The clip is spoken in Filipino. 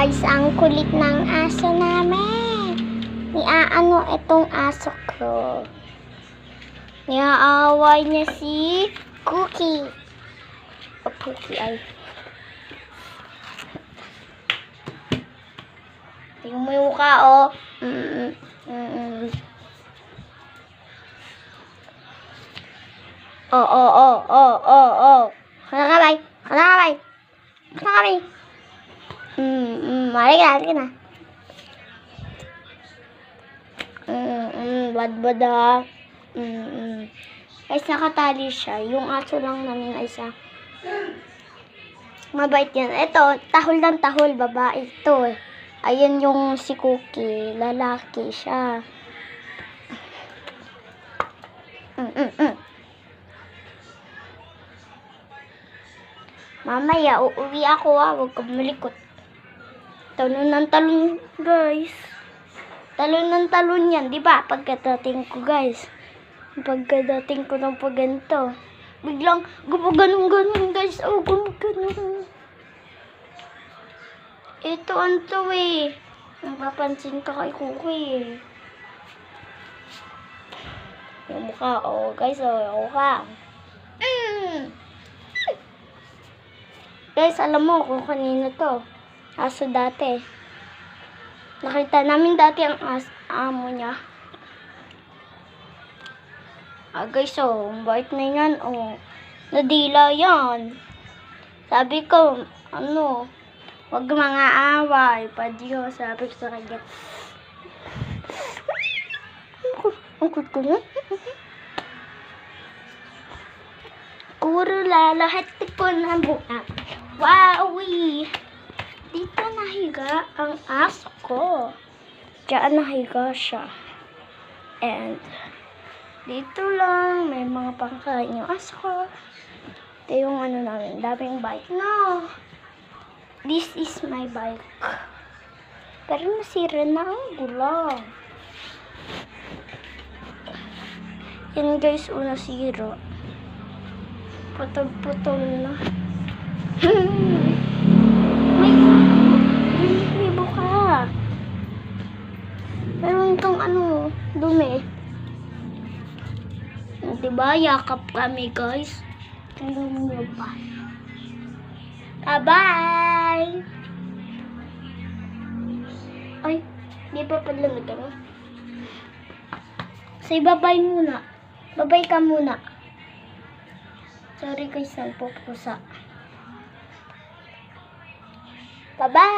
guys, ang kulit ng aso namin. Niaano itong aso ko. Niaaway niya si Cookie. O Cookie ay. Tingnan mo yung mukha, oh. Oh. Kanakabay. Mali ka na. Bad ha. Guys, nakatali siya. Yung aso lang namin ay isa. Mabait yan. Ito, tahol ng tahol. Babae ito. Ayan yung si Cookie. Lalaki siya. Mamaya, uuwi ako ha. Huwag kang malikot. Talon ng talon, guys. Talon ng talon yan. Diba? Pagkadating ko, guys. Pagkadating ko ng pagganto. Biglang gumaganon, guys. Oh, gumaganon. Ito ang to eh. Napapansin ka kay Cookie eh. Yung mukha, oh guys, oh, yung mukha. Guys, alam mo kung kanino to. Aso dati. Nakita namin dati ang amo niya. Guys, oh, bait na yan, oh. Nadila yan. Sabi ko, ano, wag mga away. Padiyo, sabi ko sa kanya. Ang good ko na. Kurula, lahat ko na buka. Wowie! Dito nahiga ang aso ko. Diyan nahiga siya. And, dito lang, may mga pangkain yung aso ko. Ito yung ano namin, daming bike. No! This is my bike. Pero nasira na ang gulong. Yan guys, una sira. Putol-putol na. May buka. Meron itong ano, dumi. Diba, yakap kami guys. Tingnan nyo pa. Bye! Ay, di pa pala nagano. Say bye-bye muna. Bye-bye ka muna. Sorry guys, nagpupusa. Bye-bye!